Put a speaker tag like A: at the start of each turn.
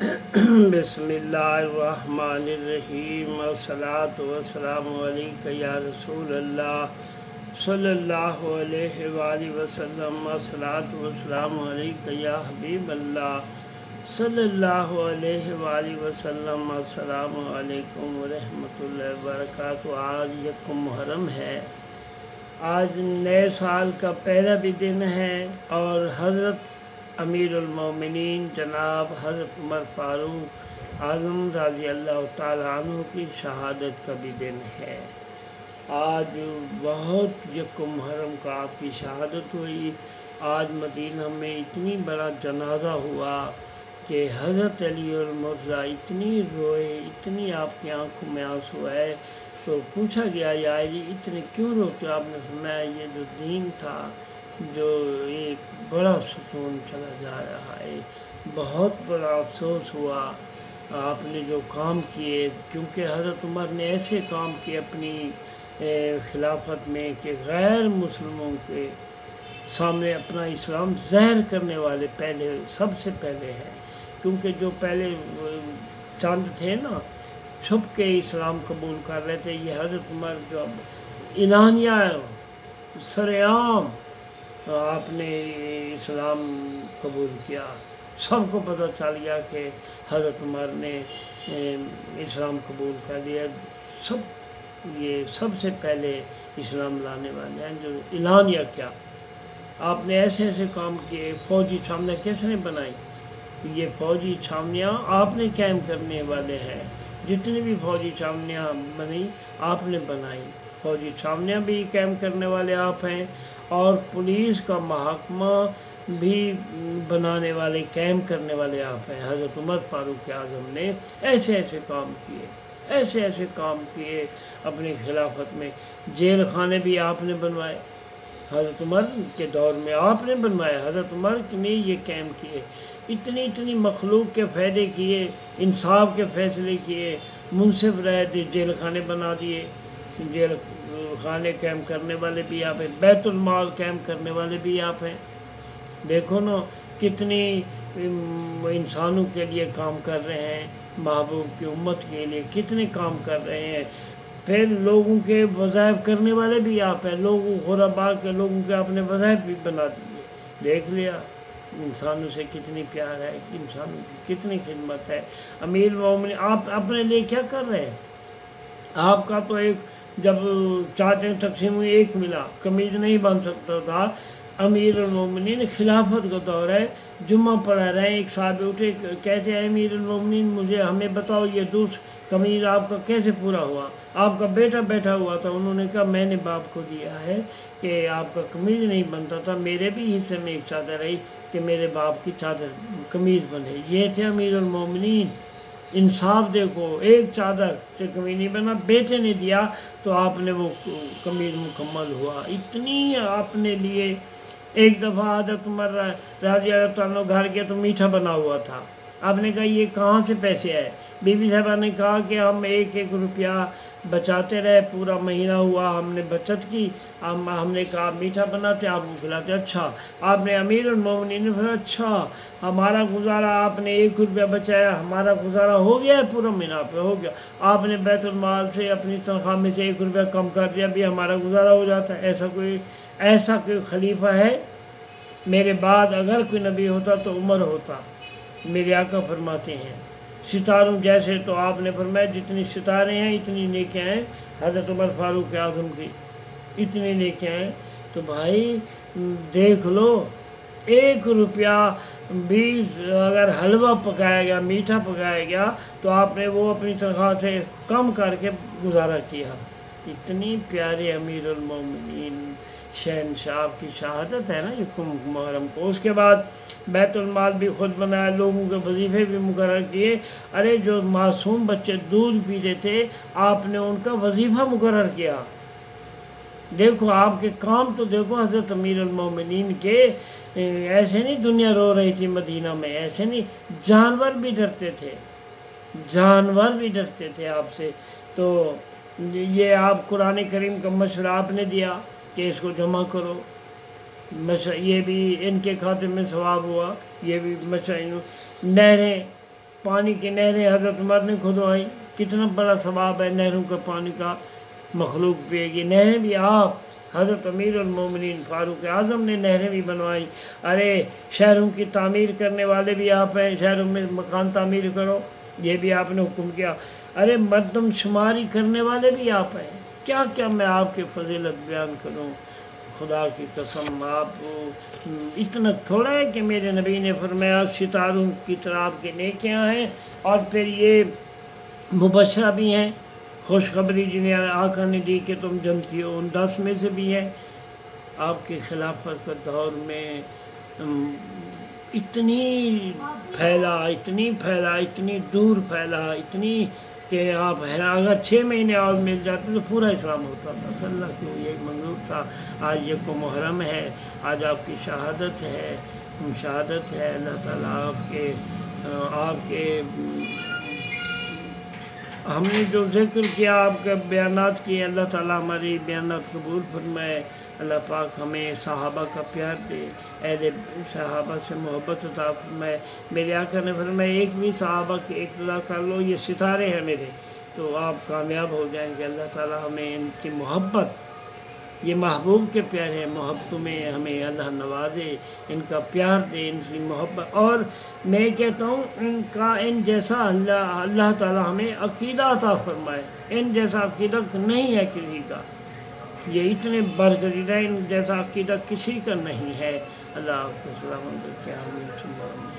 A: بسم اللہ الرحمن الرحیم والصلاة والسلام علیکہ یا رسول اللہ صلی اللہ علیہ وآلہ وسلم، والصلاة والسلام علیکہ یا حبیب اللہ صلی اللہ علیہ وآلہ وسلم۔ السلام علیکم ورحمۃ اللہ وبرکاتہ۔ آج یکم محرم ہے، آج نئے سال کا پہلا بھی دن ہے اور حضرت امیر المومنین جناب حضرت عمر فاروق اعظم رضی اللہ تعالیٰ عنہ کی شہادت کا بھی دن ہے۔ آج بہت یکم محرم کا آپ کی شہادت ہوئی۔ آج مدینہ میں اتنی بڑا جنازہ ہوا کہ حضرت علی المرضیٰ اتنی روئے، اتنی آپ کی آنکھوں میں آنسو ہے۔ تو پوچھا گیا یا علی اتنے کیوں روتے؟ آپ نے فرمایا یہ جو دین تھا، جو ایک بڑا سکون چلا جا رہا ہے، بہت بڑا افسوس ہوا آپ نے جو کام کیے، کیونکہ حضرت عمر نے ایسے کام کیے اپنی خلافت میں کہ غیر مسلموں کے سامنے اپنا اسلام ظاہر کرنے والے پہلے سب سے پہلے ہیں، کیونکہ جو پہلے چاند تھے نا چھپ کے اسلام قبول کر رہے تھے، یہ حضرت عمر جو اعلانیہ سرعام آپ نے اسلام قبول کیا، سب کو پتہ چل گیا کہ حضرت عمر نے اسلام قبول کر لیا۔ یہ سب سے پہلے اسلام لانے والے ہیں جو اعلانیہ کیا۔ آپ نے ایسے ایسے کام کیے، فوجی چھاونیاں کس نے بنائی؟ یہ فوجی چھاونیاں آپ نے قائم کرنے والے ہیں، جتنی بھی فوجی چھاونیاں بنی آپ نے بنائی، فوجی چھاونیاں بھی قائم کرنے والے آپ ہیں، اور پولیس کا محکمہ بھی بنانے والے قائم کرنے والے آپ ہیں۔ حضرت عمر فاروق اعظم نے ایسے ایسے کام کیے اپنی خلافت میں۔ جیل خانے بھی آپ نے بنوائے، حضرت عمر کے دور میں آپ نے بنوائے، حضرت عمر نے یہ قائم کیے۔ اتنی مخلوق کے فائدے کیے، انصاف کے فیصلے کیے، منصف رہے، جیل خانے بنا دیے، جیل خانے قائم کرنے والے بھی آپ ہیں، بیت المال قائم کرنے والے بھی آپ ہیں۔ دیکھو نا کتنی انسانوں کے لیے کام کر رہے ہیں، محبوب کی امت کے لیے کتنے کام کر رہے ہیں۔ پھر لوگوں کے وظائف کرنے والے بھی آپ ہیں، لوگوں غرباء کے لوگوں کے اپنے وظائف بھی بنا دیے۔ دیکھ لیا انسانوں سے کتنی پیار ہے، انسانوں کی کتنی خدمت ہے۔ امیر المومنین آپ اپنے لیے کیا کر رہے ہیں؟ آپ کا تو ایک جب چادریں تقسیم ہوئی ایک ملا، قمیض نہیں بن سکتا تھا۔ امیر المومنین خلافت کا دور ہے، جمعہ پڑھا رہے ہیں، ایک صاحب اٹھے کہتے ہیں امیر المومنین ہمیں بتاؤ یہ دوسرا قمیض آپ کا کیسے پورا ہوا؟ آپ کا بیٹا بیٹھا ہوا تھا، انہوں نے کہا میں نے باپ کو دیا ہے کہ آپ کا قمیض نہیں بنتا تھا، میرے بھی حصے میں ایک چادر رہی کہ میرے باپ کی چادر قمیض بنے۔ یہ تھے امیر المومنین۔ انصاف دیکھو، ایک چادر سے قمیض نہیں بنا، بیٹے نے دیا تو آپ نے وہ قمیض مکمل ہوا۔ اتنی آپ نے لیے۔ ایک دفعہ حضرت عمر رضی اللہ عنہ گھر گیا تو میٹھا بنا ہوا تھا، آپ نے کہا یہ کہاں سے پیسے آئے؟ بی بی صاحبہ نے کہا کہ ہم ایک روپیہ بچاتے رہے، پورا مہینہ ہوا ہم نے بچت کی، ہم نے کہا میٹھا بناتے آپ کو کھلاتے۔ اچھا، آپ نے امیر المومنین نے کہا اچھا ہمارا گزارا، آپ نے 1 روپیہ بچایا، ہمارا گزارا ہو گیا ہے پورا مہینہ پہ ہو گیا، آپ نے بیت المال سے اپنی تنخواہ میں سے 1 روپیہ کم کر دیا، بھی ہمارا گزارا ہو جاتا ہے۔ ایسا کوئی خلیفہ ہے؟ میرے بعد اگر کوئی نبی ہوتا تو عمر ہوتا۔ میرے آقا فرماتے ہیں ستاروں جیسے، تو آپ نے فرمایا جتنی ستارے ہیں اتنی نیکیاں ہیں حضرت عمر فاروق اعظم کی، اتنی نیکیاں ہیں۔ تو بھائی دیکھ لو، 1 روپیہ بھی اگر حلوہ پکایا گیا، میٹھا پکایا گیا تو آپ نے وہ اپنی تنخواہ سے کم کر کے گزارا کیا۔ اتنی پیارے امیر المومنین شہنشاہ کی شہادت ہے نا یکم محرم کو۔ اس کے بعد بیت المال بھی خود بنایا، لوگوں کے وظیفے بھی مقرر کیے۔ ارے جو معصوم بچے دودھ پیتے تھے آپ نے ان کا وظیفہ مقرر کیا۔ دیکھو آپ کے کام تو دیکھو حضرت امیر المومنین کے، ایسے نہیں دنیا رو رہی تھی مدینہ میں، ایسے نہیں، جانور بھی ڈرتے تھے آپ سے۔ تو یہ آپ قرآن کریم کا مشورہ آپ نے دیا کہ اس کو جمع کرو، یہ بھی ان کے کھاتے میں ثواب ہوا، یہ بھی مشورہ۔ نہریں پانی کی نہریں حضرت عمر نے کھدوائی، کتنا بڑا ثواب ہے نہروں کا پانی کا مخلوق پیے گی۔ نہریں بھی آپ حضرت امیر المومنین فاروق اعظم نے نہریں بھی بنوائی۔ ارے شہروں کی تعمیر کرنے والے بھی آپ ہیں، شہروں میں مکان تعمیر کرو، یہ بھی آپ نے حکم کیا۔ ارے مردم شماری کرنے والے بھی آپ ہیں، کیا کیا میں آپ کے فضیلت بیان کروں۔ خدا کی قسم آپ اتنا تھوڑا ہے کہ میرے نبی نے فرمایا ستاروں کی طرح آپ کی نیکیاں ہیں، اور پھر یہ مبشرہ بھی ہیں، خوشخبری جنہیں آقا نے دی کہ تم جنتی ہو، ان 10 میں سے بھی ہیں۔ آپ کی خلافت کا دور میں اتنی پھیلا، اتنی دور پھیلا، اتنی کہ آپ حیران، اگر 6 مہینے اور مل جاتے تو پورا اسلام ہوتا تھا۔ صلی اللہ کی یہ منظور تھا۔ آج یہ کو محرم ہے، آج آپ کی شہادت ہے، اللہ تعالیٰ آپ کے ہم نے جو ذکر کیا، آپ کے بیانات کیے، اللہ تعالیٰ ہماری بیانات قبول فرمائے۔ اللہ پاک ہمیں صحابہ کا پیار دے، اہل صحابہ سے محبت عطا فرمائے۔ میرے آقا نے فرمایا ایک بھی صحابہ کی اقتداء کر لو، یہ ستارے ہیں میرے، تو آپ کامیاب ہو جائیں گے۔ اللہ تعالیٰ ہمیں ان کی محبت، یہ محبوب کے پیارے ہیں، محبتوں میں ہمیں اللہ نوازے، ان کا پیار دے، ان کی محبت۔ اور میں کہتا ہوں ان جیسا اللہ تعالیٰ ہمیں عقیدہ عطا فرمائے۔ ان جیسا عقیدہ نہیں ہے کسی کا، یہ اتنے برگزیدہ، ان جیسا عقیدہ کسی کا نہیں ہے۔ اللہ آپ کو سلامت رکھے، آمین۔